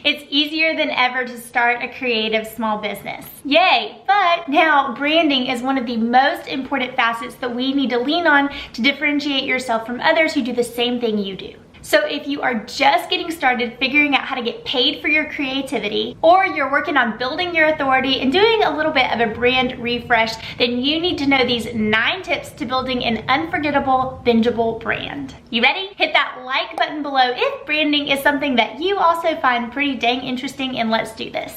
It's easier than ever to start a creative small business. Yay! But now branding is one of the most important facets that we need to lean on to differentiate yourself from others who do the same thing you do. So if you are just getting started figuring out how to get paid for your creativity, or you're working on building your authority and doing a little bit of a brand refresh, then you need to know these 9 tips to building an unforgettable, bingeable brand. You ready? Hit that like button below if branding is something that you also find pretty dang interesting, and let's do this.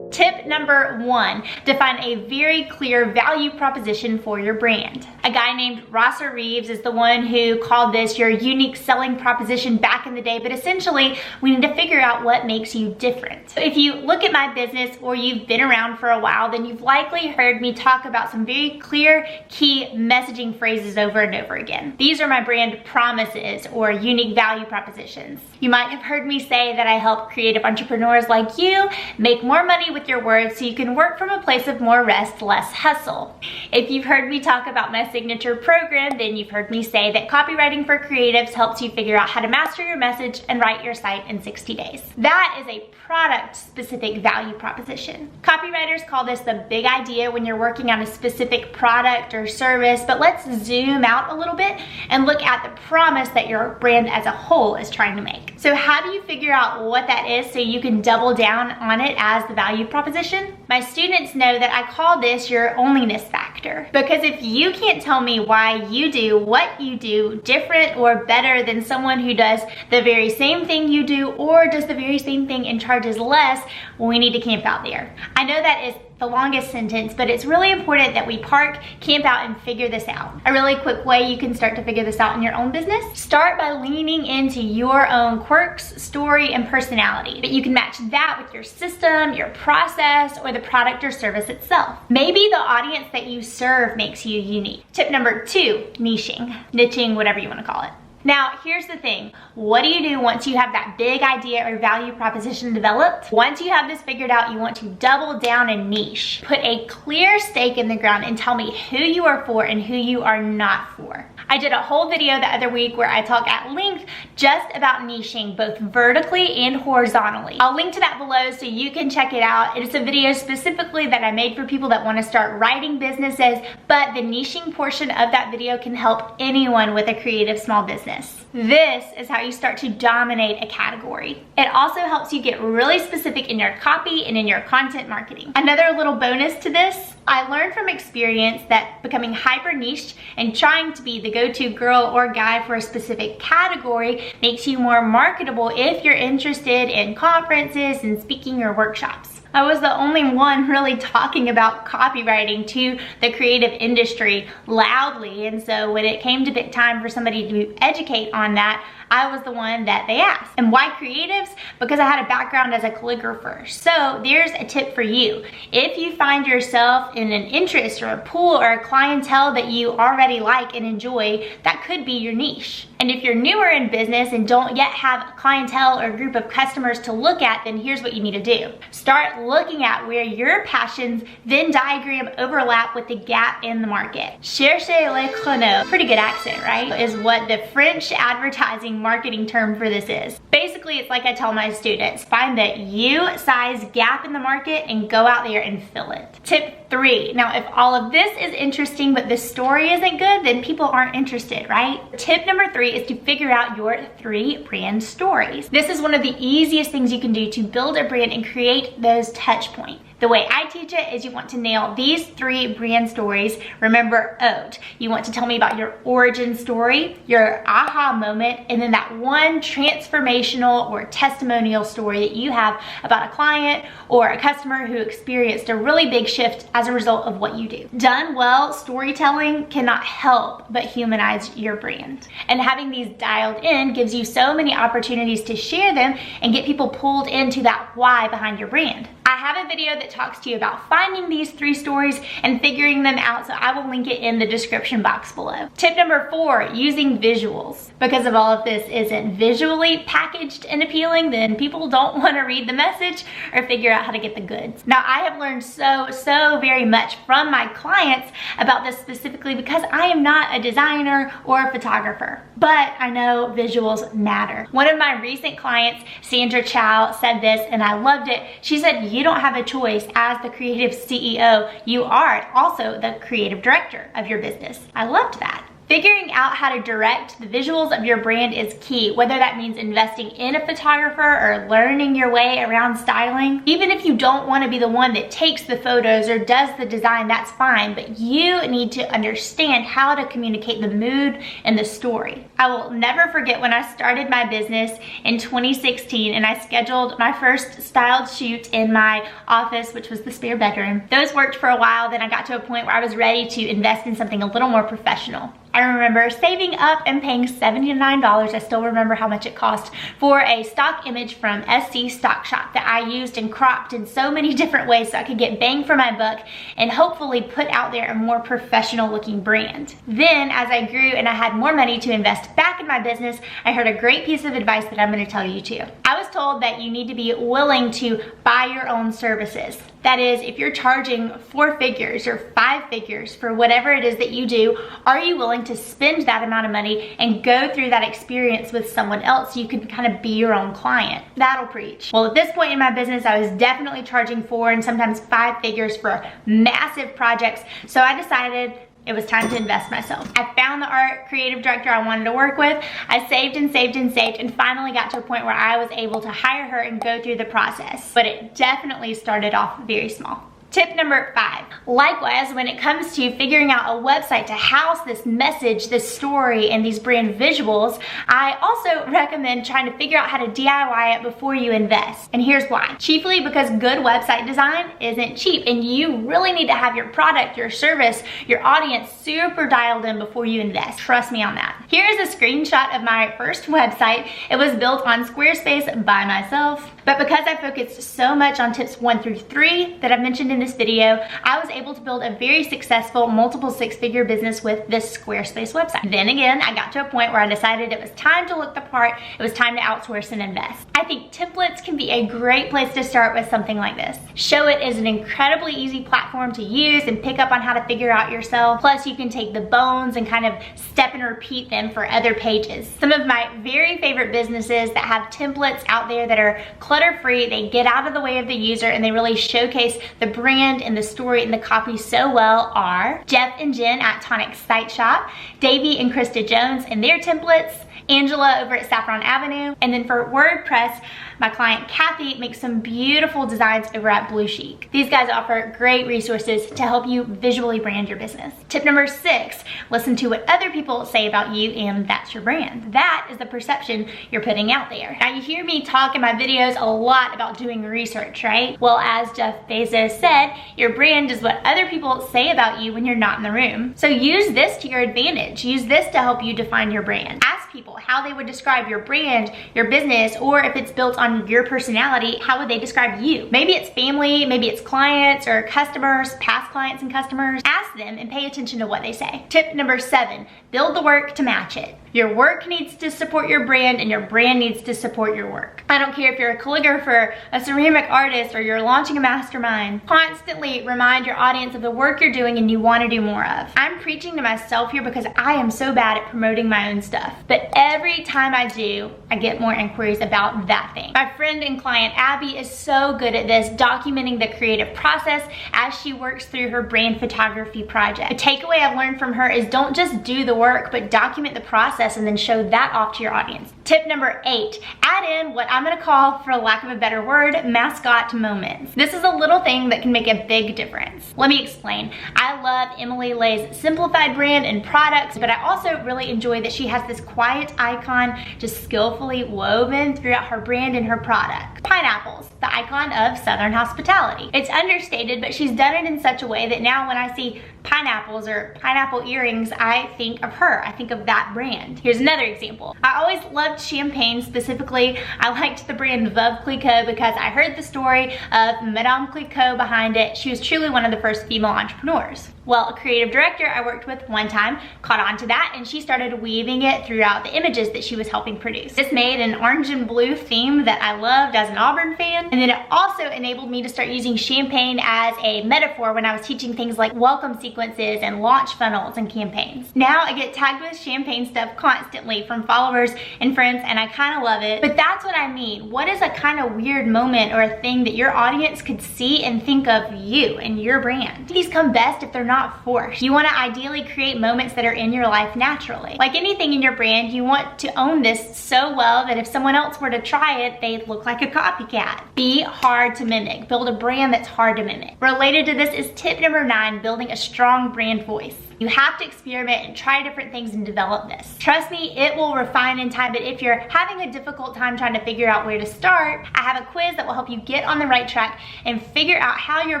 Tip number 1, define a very clear value proposition for your brand. A guy named Rosser Reeves is the one who called this your unique selling proposition back in the day, but essentially we need to figure out what makes you different. So if you look at my business or you've been around for a while, then you've likely heard me talk about some very clear key messaging phrases over and over again. These are my brand promises or unique value propositions. You might have heard me say that I help creative entrepreneurs like you make more money with your words so you can work from a place of more rest, less hustle. If you've heard me talk about my signature program, then you've heard me say that Copywriting for Creatives helps you figure out how to master your message and write your site in 60 days. That is a product-specific value proposition. Copywriters call this the big idea when you're working on a specific product or service, but let's zoom out a little bit and look at the promise that your brand as a whole is trying to make. So how do you figure out what that is so you can double down on it as the value proposition? My students know that I call this your onlyness factor, because if you can't tell me why you do what you do different or better than someone who does the very same thing you do or does the very same thing and charges less, well, we need to camp out there. I know that is the longest sentence, but it's really important that we park, camp out, and figure this out. A really quick way you can start to figure this out in your own business: start by leaning into your own quirks, story, and personality. But you can match that with your system, your process, or the product or service itself. Maybe the audience that you serve makes you unique. Tip number 2, niching, whatever you want to call it. Now, here's the thing. What do you do once you have that big idea or value proposition developed? Once you have this figured out, you want to double down and niche. Put a clear stake in the ground and tell me who you are for and who you are not for. I did a whole video the other week where I talk at length just about niching, both vertically and horizontally. I'll link to that below so you can check it out. It's a video specifically that I made for people that want to start writing businesses, but the niching portion of that video can help anyone with a creative small business. This is how you start to dominate a category. It also helps you get really specific in your copy and in your content marketing. Another little bonus to this, I learned from experience that becoming hyper niched and trying to be the go-to girl or guy for a specific category makes you more marketable if you're interested in conferences and speaking or workshops. I was the only one really talking about copywriting to the creative industry loudly, and so when it came to time for somebody to educate on that, I was the one that they asked. And why creatives? Because I had a background as a calligrapher. So there's a tip for you. If you find yourself in an interest or a pool or a clientele that you already like and enjoy, that could be your niche. And if you're newer in business and don't yet have a clientele or a group of customers to look at, then here's what you need to do. Start looking at where your passions, Venn diagram, overlap with the gap in the market. Cherchez les créneaux, pretty good accent, right? Is what the French advertising marketing term for this is. Basically, it's like I tell my students, find that you-size gap in the market and go out there and fill it. Tip 3. Now, if all of this is interesting but the story isn't good, then people aren't interested, right? Tip number 3 is to figure out your 3 brand stories. This is one of the easiest things you can do to build a brand and create those touch points. The way I teach it is you want to nail these 3 brand stories. Remember, OAT. You want to tell me about your origin story, your aha moment, and then that one transformational or testimonial story that you have about a client or a customer who experienced a really big shift as a result of what you do. Done well, storytelling cannot help but humanize your brand. And having these dialed in gives you so many opportunities to share them and get people pulled into that why behind your brand. I have a video that talks to you about finding these 3 stories and figuring them out, so I will link it in the description box below. Tip number 4, using visuals. Because if all of this isn't visually packaged and appealing, then people don't want to read the message or figure out how to get the goods. Now, I have learned so very much from my clients about this specifically because I am not a designer or a photographer, but I know visuals matter. One of my recent clients, Sandra Chow, said this and I loved it. She said, you don't have a choice as the creative CEO. You are also the creative director of your business. I loved that. Figuring out how to direct the visuals of your brand is key, whether that means investing in a photographer or learning your way around styling. Even if you don't want to be the one that takes the photos or does the design, that's fine, but you need to understand how to communicate the mood and the story. I will never forget when I started my business in 2016 and I scheduled my first styled shoot in my office, which was the spare bedroom. Those worked for a while, then I got to a point where I was ready to invest in something a little more professional. I remember saving up and paying $79, I still remember how much it cost, for a stock image from SC Stock Shop that I used and cropped in so many different ways so I could get bang for my buck and hopefully put out there a more professional looking brand. Then as I grew and I had more money to invest back in my business, I heard a great piece of advice that I'm going to tell you too. I was told that you need to be willing to buy your own services. That is, if you're charging 4 figures or 5 figures for whatever it is that you do, are you willing to spend that amount of money and go through that experience with someone else so you can kind of be your own client? That'll preach. Well, at this point in my business, I was definitely charging 4 and sometimes 5 figures for massive projects. So I decided it was time to invest myself. I found the art creative director I wanted to work with. I saved and saved and saved and finally got to a point where I was able to hire her and go through the process. But it definitely started off very small. Tip number 5. Likewise, when it comes to figuring out a website to house this message, this story, and these brand visuals, I also recommend trying to figure out how to DIY it before you invest. And here's why. Chiefly because good website design isn't cheap, and you really need to have your product, your service, your audience super dialed in before you invest. Trust me on that. Here is a screenshot of my first website. It was built on Squarespace by myself, but because I focused so much on tips 1 through 3 that I've mentioned in this video, I was able to build a very successful multiple 6-figure business with this Squarespace website. Then again, I got to a point where I decided it was time to look the part, it was time to outsource and invest. I think templates can be a great place to start with something like this. Showit is an incredibly easy platform to use and pick up on how to figure out yourself. Plus you can take the bones and kind of step and repeat them for other pages. Some of my very favorite businesses that have templates out there that are clutter-free, they get out of the way of the user and they really showcase the brand and the story and the copy so well are Jeff and Jen at Tonic Site Shop, Davey and Krista Jones and their templates, Angela over at Saffron Avenue, and then for WordPress, my client Kathy makes some beautiful designs over at Blue Chic. These guys offer great resources to help you visually brand your business. Tip number 6, listen to what other people say about you and that's your brand. That is the perception you're putting out there. Now you hear me talk in my videos a lot about doing research, right? Well, as Jeff Bezos said, your brand is what other people say about you when you're not in the room. So use this to your advantage. Use this to help you define your brand. Ask people how they would describe your brand, your business, or if it's built on your personality, how would they describe you? Maybe it's family, maybe it's clients or customers, past clients and customers. Ask them and pay attention to what they say. Tip number 7, build the work to match it. Your work needs to support your brand and your brand needs to support your work. I don't care if you're a calligrapher, a ceramic artist, or you're launching a mastermind. Constantly remind your audience of the work you're doing and you want to do more of. I'm preaching to myself here because I am so bad at promoting my own stuff. But every time I do, I get more inquiries about that thing. My friend and client Abby is so good at this, documenting the creative process as she works through her brand photography project. The takeaway I've learned from her is don't just do the work, but document the process and then show that off to your audience. Tip number 8, add in what I'm gonna call, for lack of a better word, mascot moments. This is a little thing that can make a big difference. Let me explain. I love Emily Lay's simplified brand and products, but I also really enjoy that she has this quiet icon just skillfully woven throughout her brand and her product. pineapples, the icon of Southern hospitality. It's understated, but she's done it in such a way that now when I see pineapples or pineapple earrings, I think of her. I think of that brand. Here's another example. I always loved champagne. Specifically, I liked the brand Veuve Clicquot because I heard the story of Madame Clicquot behind it. She was truly one of the first female entrepreneurs. Well, a creative director I worked with one time caught on to that, and she started weaving it throughout the images that she was helping produce. This made an orange and blue theme that I loved as an Auburn fan, and then it also enabled me to start using champagne as a metaphor when I was teaching things like welcome sequences and launch funnels and campaigns. Now I get tagged with champagne stuff constantly from followers and friends, and I kind of love it. But that's what I mean. What is a kind of weird moment or a thing that your audience could see and think of you and your brand? These come best if they're not forced. You want to ideally create moments that are in your life naturally. Like anything in your brand, you want to own this so well that if someone else were to try it, they'd look like a copycat. Be hard to mimic. Build a brand that's hard to mimic. Related to this is tip number 9, building a strong brand voice. You have to experiment and try different things and develop this. Trust me, it will refine in time, but if you're having a difficult time trying to figure out where to start, I have a quiz that will help you get on the right track and figure out how your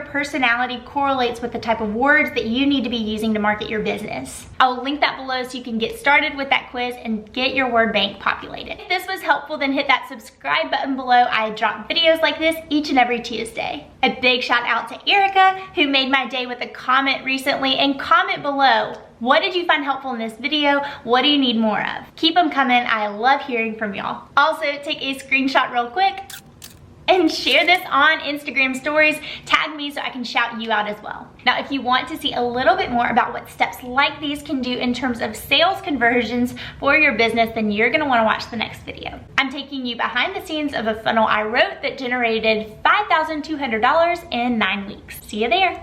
personality correlates with the type of words that you need to be using to market your business. I'll link that below so you can get started with that quiz and get your word bank populated. If this was helpful, then hit that subscribe button below. I drop videos like this each and every Tuesday. A big shout out to Erica, who made my day with a comment recently, and comment below, what did you find helpful in this video? What do you need more of? Keep them coming. I love hearing from y'all. Also, take a screenshot real quick and share this on Instagram stories. Tag me so I can shout you out as well. Now, if you want to see a little bit more about what steps like these can do in terms of sales conversions for your business, then you're gonna wanna watch the next video. I'm taking you behind the scenes of a funnel I wrote that generated $5,200 in 9 weeks. See you there.